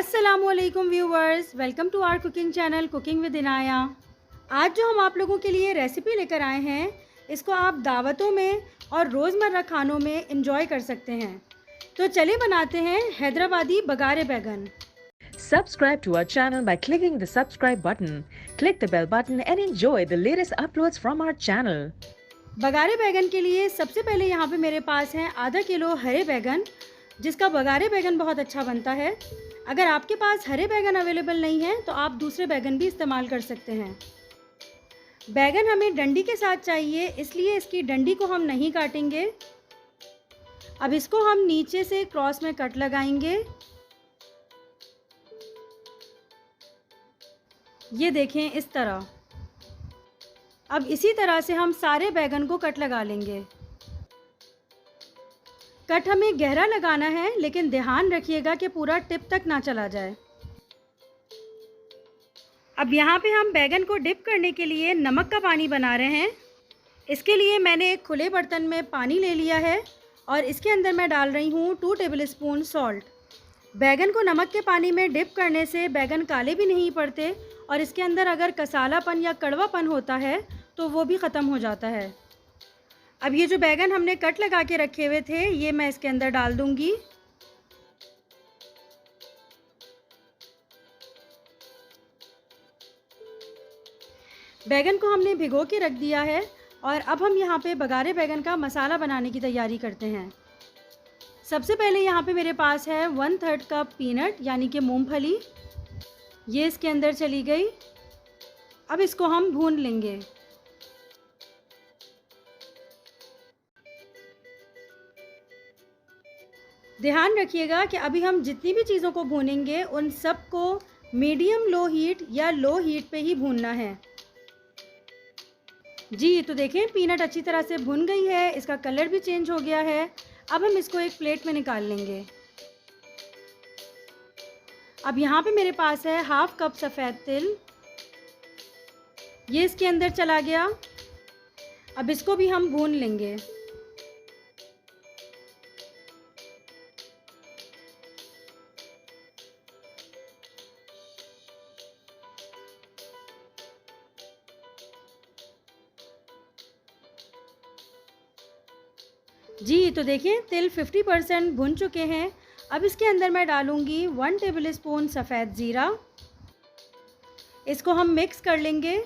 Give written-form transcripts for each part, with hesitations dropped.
अस्सलामुअलैकुम viewers, welcome to our cooking channel cooking with Inaya. आज जो हम आप लोगों के लिए रेसिपी लेकर आए हैं, इसको आप दावतों में और रोज़मर्रा खानों में इंजॉय कर सकते हैं। तो चलिए बनाते हैं हैदराबादी बगारे बैगन। Subscribe to our channel by clicking the subscribe button. Click the bell button and enjoy the latest uploads from our channel. बगारे बैगन के लिए सबसे पहले यहाँ पे मेरे पास हैं आधा किलो हरे बैगन, जिसका बगारे बैगन बहुत अच्छा बनता है। अगर आपके पास हरे बैगन अवेलेबल नहीं हैं तो आप दूसरे बैगन भी इस्तेमाल कर सकते हैं। बैगन हमें डंडी के साथ चाहिए, इसलिए इसकी डंडी को हम नहीं काटेंगे। अब इसको हम नीचे से क्रॉस में कट लगाएंगे। ये देखें, इस तरह। अब इसी तरह से हम सारे बैगन को कट लगा लेंगे। कट हमें गहरा लगाना है, लेकिन ध्यान रखिएगा कि पूरा टिप तक ना चला जाए। अब यहाँ पे हम बैगन को डिप करने के लिए नमक का पानी बना रहे हैं। इसके लिए मैंने एक खुले बर्तन में पानी ले लिया है और इसके अंदर मैं डाल रही हूँ 2 टेबलस्पून सॉल्ट। बैगन को नमक के पानी में डिप करने से बैगन काले भी नहीं पड़ते और इसके अंदर अगर कसालापन या कड़वापन होता है तो वो भी ख़त्म हो जाता है। अब ये जो बैगन हमने कट लगा के रखे हुए थे, ये मैं इसके अंदर डाल दूंगी। बैगन को हमने भिगो के रख दिया है और अब हम यहाँ पे बगारे बैगन का मसाला बनाने की तैयारी करते हैं। सबसे पहले यहाँ पे मेरे पास है 1/3 कप पीनट यानी कि मूंगफली। ये इसके अंदर चली गई। अब इसको हम भून लेंगे। ध्यान रखिएगा कि अभी हम जितनी भी चीज़ों को भूनेंगे उन सब को मीडियम लो हीट या लो हीट पे ही भूनना है। जी, तो देखें, पीनट अच्छी तरह से भुन गई है, इसका कलर भी चेंज हो गया है। अब हम इसको एक प्लेट में निकाल लेंगे। अब यहाँ पे मेरे पास है 1/2 कप सफ़ेद तिल। ये इसके अंदर चला गया। अब इसको भी हम भून लेंगे। जी, तो देखिए, तिल 50% भुन चुके हैं। अब इसके अंदर मैं डालूंगी 1 टेबलस्पून सफ़ेद ज़ीरा। इसको हम मिक्स कर लेंगे।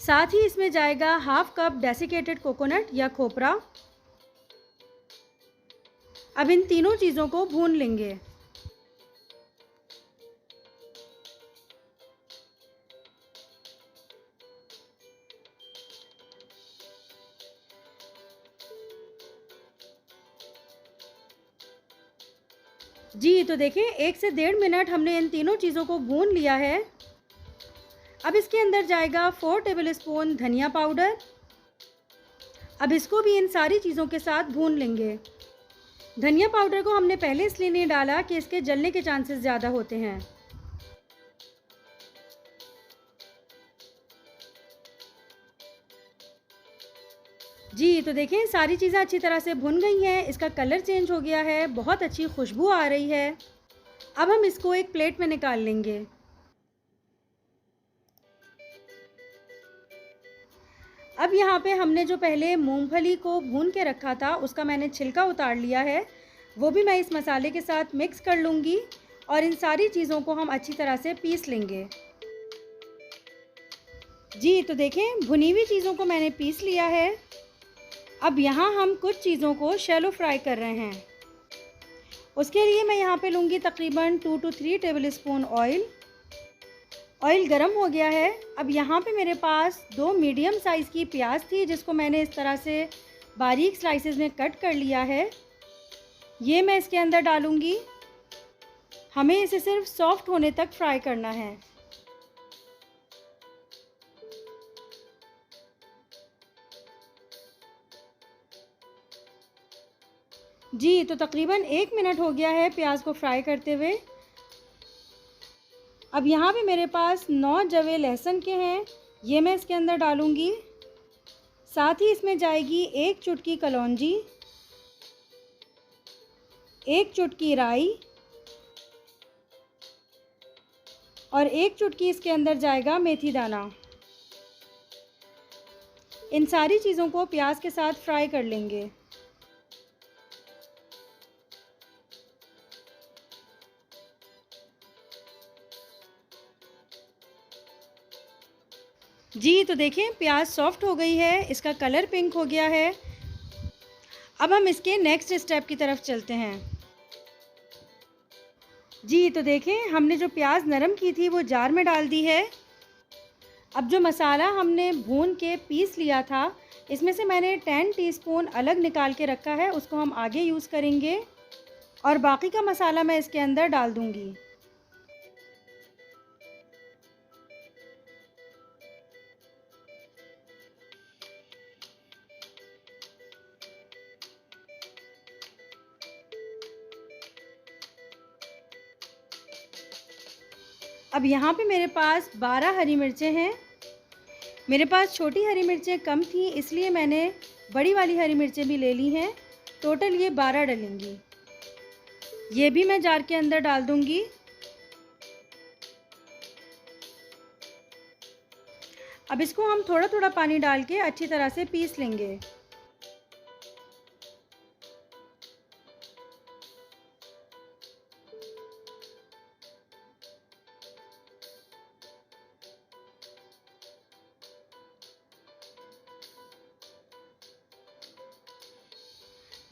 साथ ही इसमें जाएगा 1/2 कप डेसिकेटेड कोकोनट या खोपरा। अब इन तीनों चीज़ों को भून लेंगे। जी, तो देखिए, 1 से 1.5 मिनट हमने इन तीनों चीज़ों को भून लिया है। अब इसके अंदर जाएगा 4 टेबलस्पून धनिया पाउडर। अब इसको भी इन सारी चीज़ों के साथ भून लेंगे। धनिया पाउडर को हमने पहले इसलिए नहीं डाला कि इसके जलने के चांसेस ज़्यादा होते हैं। जी, तो देखें, सारी चीज़ें अच्छी तरह से भुन गई हैं, इसका कलर चेंज हो गया है, बहुत अच्छी खुशबू आ रही है। अब हम इसको एक प्लेट में निकाल लेंगे। अब यहाँ पे हमने जो पहले मूंगफली को भून के रखा था, उसका मैंने छिलका उतार लिया है। वो भी मैं इस मसाले के साथ मिक्स कर लूँगी और इन सारी चीज़ों को हम अच्छी तरह से पीस लेंगे। जी, तो देखें, भुनी हुई चीज़ों को मैंने पीस लिया है। अब यहाँ हम कुछ चीज़ों को शैलो फ्राई कर रहे हैं। उसके लिए मैं यहाँ पे लूँगी तकरीबन 2 to 3 टेबलस्पून ऑयल। ऑयल गरम हो गया है। अब यहाँ पे मेरे पास 2 मीडियम साइज़ की प्याज थी, जिसको मैंने इस तरह से बारीक स्लाइसेस में कट कर लिया है। ये मैं इसके अंदर डालूँगी। हमें इसे सिर्फ सॉफ्ट होने तक फ्राई करना है। जी, तो तकरीबन 1 मिनट हो गया है प्याज को फ्राई करते हुए। अब यहाँ पे मेरे पास 9 जवे लहसुन के हैं, ये मैं इसके अंदर डालूँगी। साथ ही इसमें जाएगी 1 चुटकी कलौंजी, 1 चुटकी राई और 1 चुटकी इसके अंदर जाएगा मेथी दाना। इन सारी चीज़ों को प्याज के साथ फ्राई कर लेंगे। जी तो देखें प्याज सॉफ्ट हो गई है, इसका कलर पिंक हो गया है। अब हम इसके नेक्स्ट स्टेप की तरफ चलते हैं। जी तो देखें हमने जो प्याज नरम की थी वो जार में डाल दी है। अब जो मसाला हमने भून के पीस लिया था, इसमें से मैंने 10 टीस्पून अलग निकाल के रखा है, उसको हम आगे यूज़ करेंगे और बाकी का मसाला मैं इसके अंदर डाल दूँगी। अब यहाँ पे मेरे पास 12 हरी मिर्चें हैं। मेरे पास छोटी हरी मिर्चें कम थी, इसलिए मैंने बड़ी वाली हरी मिर्चें भी ले ली हैं। टोटल ये 12 डलेंगी। ये भी मैं जार के अंदर डाल दूँगी। अब इसको हम थोड़ा थोड़ा पानी डाल के अच्छी तरह से पीस लेंगे।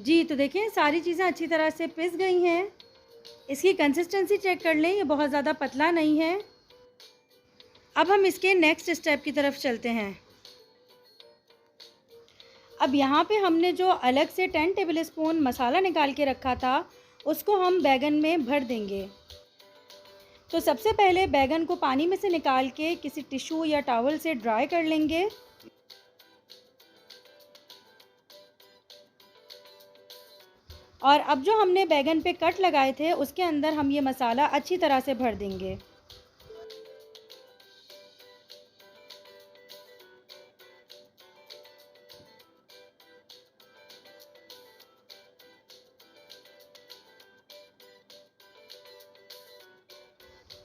जी तो देखें सारी चीज़ें अच्छी तरह से पिस गई हैं। इसकी कंसिस्टेंसी चेक कर लें, ये बहुत ज़्यादा पतला नहीं है। अब हम इसके नेक्स्ट स्टेप की तरफ चलते हैं। अब यहाँ पे हमने जो अलग से 10 टेबलस्पून मसाला निकाल के रखा था, उसको हम बैगन में भर देंगे। तो सबसे पहले बैगन को पानी में से निकाल के किसी टिश्यू या टॉवल से ड्राई कर लेंगे। और अब जो हमने बैगन पे कट लगाए थे, उसके अंदर हम ये मसाला अच्छी तरह से भर देंगे।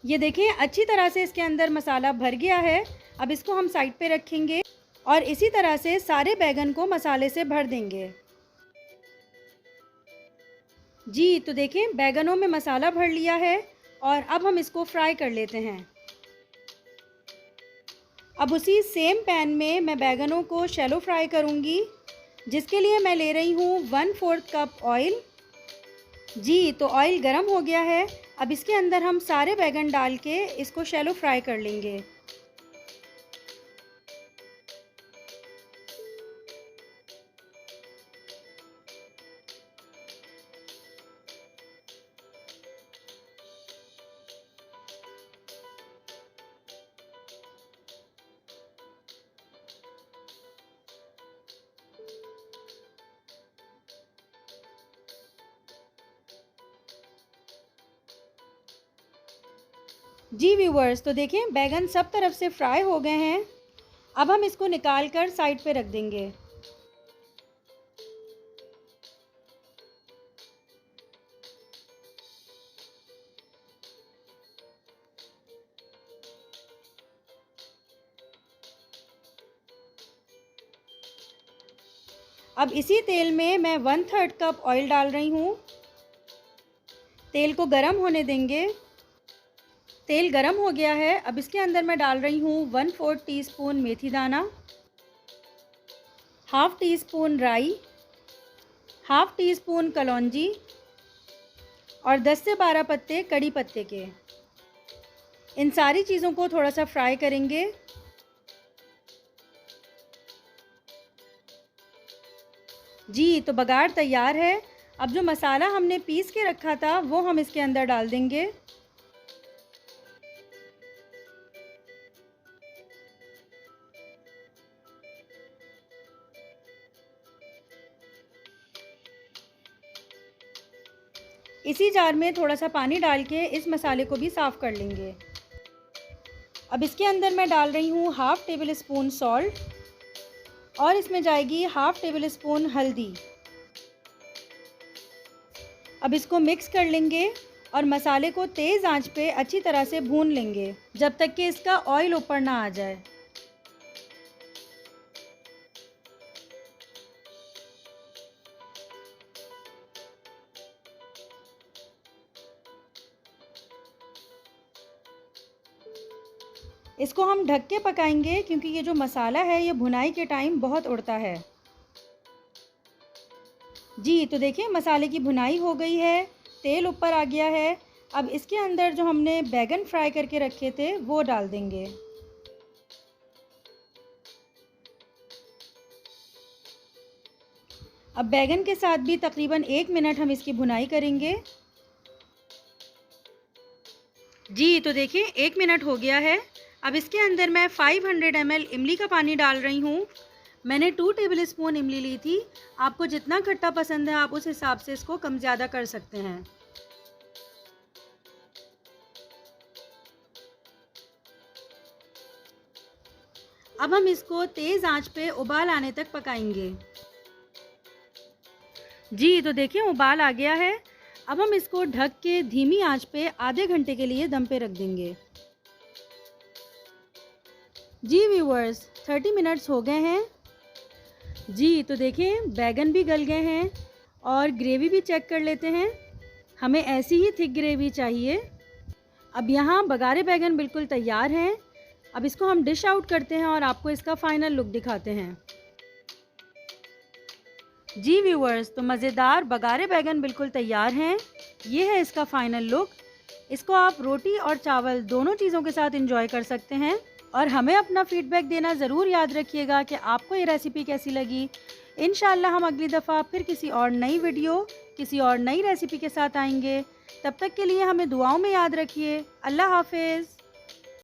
ये देखिए अच्छी तरह से इसके अंदर मसाला भर गया है। अब इसको हम साइड पे रखेंगे और इसी तरह से सारे बैगन को मसाले से भर देंगे। जी तो देखें बैगनों में मसाला भर लिया है और अब हम इसको फ्राई कर लेते हैं। अब उसी सेम पैन में मैं बैगनों को शैलो फ्राई करूंगी, जिसके लिए मैं ले रही हूँ 1/4 कप ऑयल। जी तो ऑयल गरम हो गया है। अब इसके अंदर हम सारे बैगन डाल के इसको शैलो फ्राई कर लेंगे। जी व्यूवर्स तो देखें बैगन सब तरफ से फ्राई हो गए हैं। अब हम इसको निकाल कर साइड पे रख देंगे। अब इसी तेल में मैं 1/3 कप ऑयल डाल रही हूँ। तेल को गरम होने देंगे। तेल गरम हो गया है। अब इसके अंदर मैं डाल रही हूँ 1/4 टीस्पून मेथी दाना, हाफ़ टी स्पून राई, हाफ़ टी स्पून कलौंजी और 10 से 12 पत्ते कड़ी पत्ते के। इन सारी चीज़ों को थोड़ा सा फ्राई करेंगे। जी तो बघार तैयार है। अब जो मसाला हमने पीस के रखा था वो हम इसके अंदर डाल देंगे। इसी जार में थोड़ा सा पानी डाल के इस मसाले को भी साफ़ कर लेंगे। अब इसके अंदर मैं डाल रही हूँ 1/2 टेबल स्पून सॉल्ट और इसमें जाएगी 1/2 टेबल स्पून हल्दी। अब इसको मिक्स कर लेंगे और मसाले को तेज़ आंच पे अच्छी तरह से भून लेंगे जब तक कि इसका ऑयल ऊपर ना आ जाए। इसको हम ढक के पकाएंगे क्योंकि ये जो मसाला है ये भुनाई के टाइम बहुत उड़ता है। जी तो देखिए मसाले की भुनाई हो गई है, तेल ऊपर आ गया है। अब इसके अंदर जो हमने बैगन फ्राई करके रखे थे वो डाल देंगे। अब बैगन के साथ भी तकरीबन 1 मिनट हम इसकी भुनाई करेंगे। जी तो देखिए 1 मिनट हो गया है। अब इसके अंदर मैं 500 ml इमली का पानी डाल रही हूँ। मैंने 2 टेबलस्पून इमली ली थी। आपको जितना खट्टा पसंद है आप उस हिसाब से इसको कम ज़्यादा कर सकते हैं। अब हम इसको तेज़ आंच पे उबाल आने तक पकाएंगे। जी तो देखिए उबाल आ गया है। अब हम इसको ढक के धीमी आंच पे आधे घंटे के लिए दम पे रख देंगे। जी व्यूअर्स 30 मिनट्स हो गए हैं। जी तो देखिए बैगन भी गल गए हैं और ग्रेवी भी चेक कर लेते हैं। हमें ऐसी ही थिक ग्रेवी चाहिए। अब यहाँ बघारे बैगन बिल्कुल तैयार हैं। अब इसको हम डिश आउट करते हैं और आपको इसका फाइनल लुक दिखाते हैं। जी व्यूअर्स तो मज़ेदार बघारे बैगन बिल्कुल तैयार हैं। ये है इसका फाइनल लुक। इसको आप रोटी और चावल दोनों चीज़ों के साथ एंजॉय कर सकते हैं। और हमें अपना फीडबैक देना ज़रूर याद रखिएगा कि आपको ये रेसिपी कैसी लगी। इंशाल्लाह हम अगली दफ़ा फिर किसी और नई वीडियो किसी और नई रेसिपी के साथ आएंगे। तब तक के लिए हमें दुआओं में याद रखिए। अल्लाह हाफ़िज़।